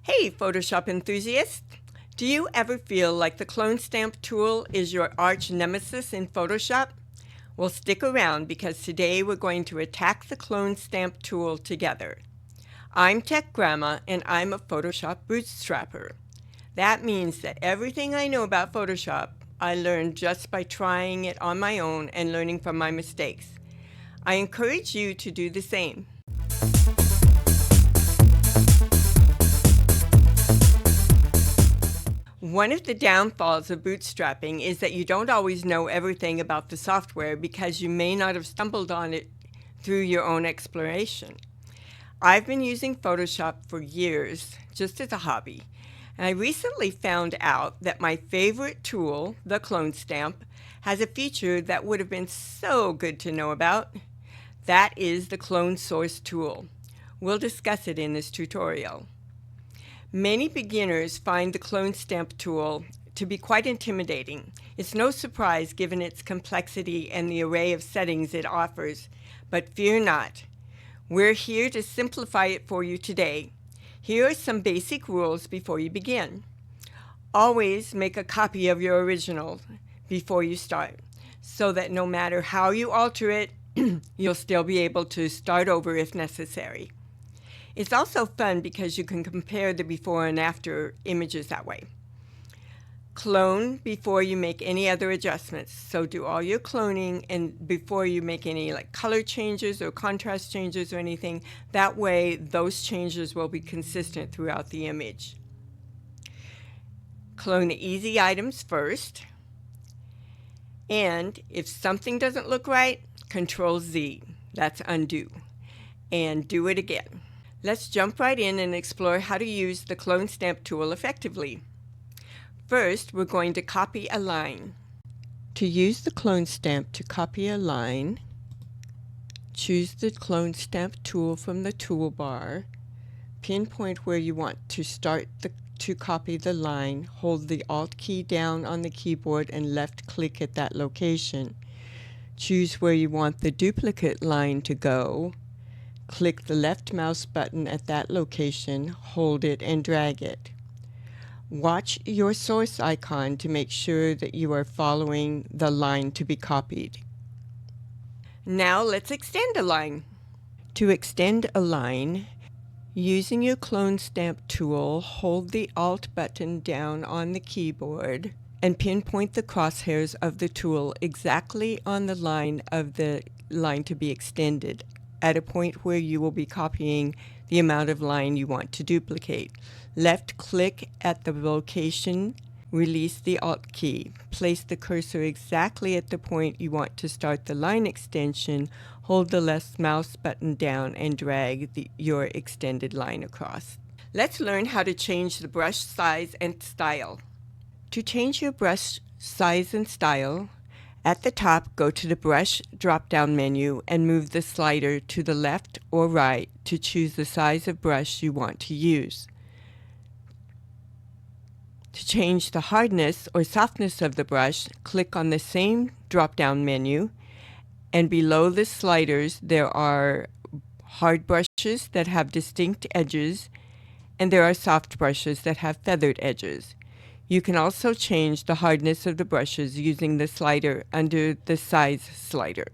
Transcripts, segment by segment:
Hey, Photoshop enthusiasts! Do you ever feel like the clone stamp tool is your arch nemesis in Photoshop? Well, stick around because today we're going to attack the clone stamp tool together. I'm Tech Grandma and I'm a Photoshop bootstrapper. That means that everything I know about Photoshop I learned just by trying it on my own and learning from my mistakes. I encourage you to do the same. One of the downfalls of bootstrapping is that you don't always know everything about the software because you may not have stumbled on it through your own exploration. I've been using Photoshop for years, just as a hobby, and I recently found out that my favorite tool, the clone stamp, has a feature that would have been so good to know about. That is the clone source tool. We'll discuss it in this tutorial. Many beginners find the clone stamp tool to be quite intimidating. It's no surprise given its complexity and the array of settings it offers, but fear not. We're here to simplify it for you today. Here are some basic rules before you begin. Always make a copy of your original before you start, so that no matter how you alter it, you'll still be able to start over if necessary. It's also fun because you can compare the before and after images that way. Clone before you make any other adjustments. So do all your cloning and before you make any color changes or contrast changes or anything. That way those changes will be consistent throughout the image. Clone the easy items first. And if something doesn't look right, Control Z. That's undo. And do it again. Let's jump right in and explore how to use the clone stamp tool effectively. First, we're going to copy a line. To use the clone stamp to copy a line, choose the clone stamp tool from the toolbar, pinpoint where you want to start to copy the line, hold the Alt key down on the keyboard and left click at that location. Choose where you want the duplicate line to go. Click the left mouse button at that location, hold it, and drag it. Watch your source icon to make sure that you are following the line to be copied. Now let's extend a line. To extend a line, using your clone stamp tool, hold the Alt button down on the keyboard and pinpoint the crosshairs of the tool exactly on the line of the line to be extended, at a point where you will be copying the amount of line you want to duplicate. Left click at the location, release the Alt key. Place the cursor exactly at the point you want to start the line extension, hold the left mouse button down and drag your extended line across. Let's learn how to change the brush size and style. To change your brush size and style, at the top, go to the Brush drop-down menu and move the slider to the left or right to choose the size of brush you want to use. To change the hardness or softness of the brush, click on the same drop-down menu, and below the sliders there are hard brushes that have distinct edges, and there are soft brushes that have feathered edges. You can also change the hardness of the brushes using the slider under the size slider.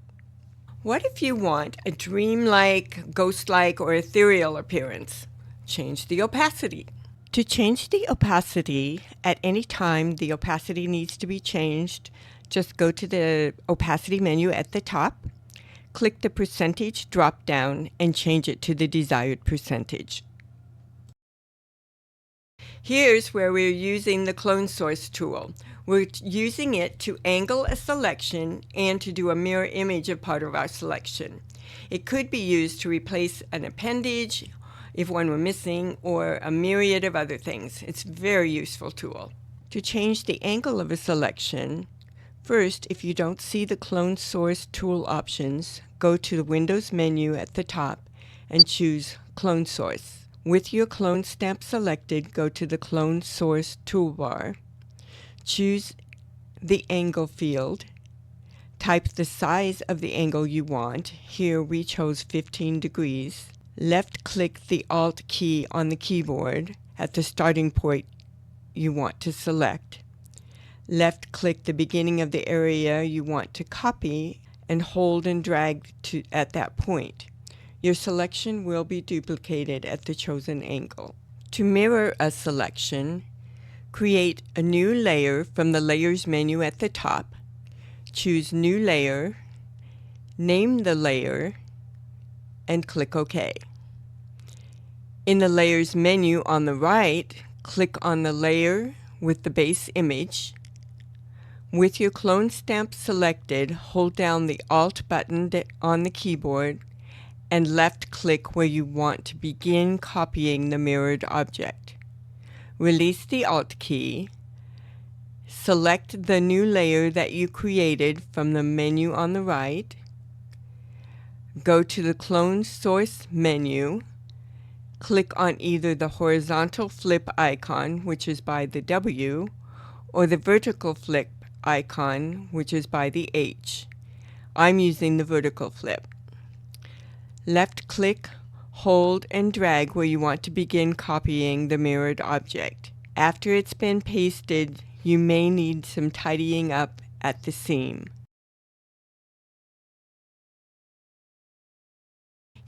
What if you want a dreamlike, ghost-like, or ethereal appearance? Change the opacity. To change the opacity, at any time the opacity needs to be changed, just go to the opacity menu at the top, click the percentage drop-down, and change it to the desired percentage. Here's where we're using the clone source tool. We're using it to angle a selection and to do a mirror image of part of our selection. It could be used to replace an appendage if one were missing, or a myriad of other things. It's a very useful tool. To change the angle of a selection, first, if you don't see the clone source tool options, go to the Windows menu at the top and choose Clone Source. With your clone stamp selected, go to the Clone Source toolbar. Choose the angle field. Type the size of the angle you want. Here we chose 15 degrees. Left-click the Alt key on the keyboard at the starting point you want to select. Left-click the beginning of the area you want to copy and hold and drag at that point. Your selection will be duplicated at the chosen angle. To mirror a selection, create a new layer from the Layers menu at the top. Choose New Layer, name the layer, and click OK. In the Layers menu on the right, click on the layer with the base image. With your clone stamp selected, hold down the Alt button on the keyboard and left-click where you want to begin copying the mirrored object. Release the Alt key. Select the new layer that you created from the menu on the right. Go to the Clone Source menu. Click on either the horizontal flip icon, which is by the W, or the vertical flip icon, which is by the H. I'm using the vertical flip. Left-click, hold, and drag where you want to begin copying the mirrored object. After it's been pasted, you may need some tidying up at the seam.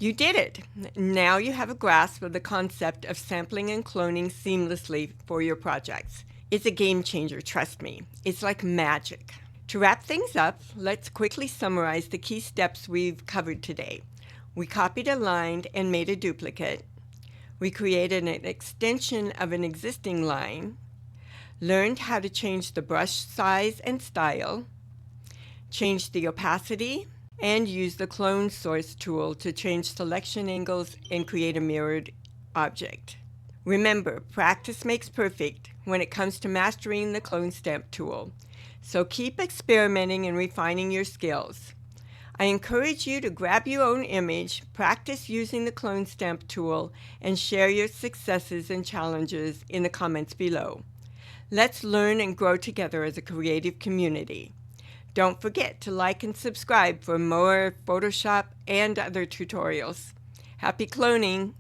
You did it! Now you have a grasp of the concept of sampling and cloning seamlessly for your projects. It's a game changer, trust me. It's like magic. To wrap things up, let's quickly summarize the key steps we've covered today. We copied a line and made a duplicate. We created an extension of an existing line, learned how to change the brush size and style, changed the opacity, and used the Clone Source tool to change selection angles and create a mirrored object. Remember, practice makes perfect when it comes to mastering the Clone Stamp tool. So keep experimenting and refining your skills. I encourage you to grab your own image, practice using the Clone Stamp tool, and share your successes and challenges in the comments below. Let's learn and grow together as a creative community. Don't forget to like and subscribe for more Photoshop and other tutorials. Happy cloning!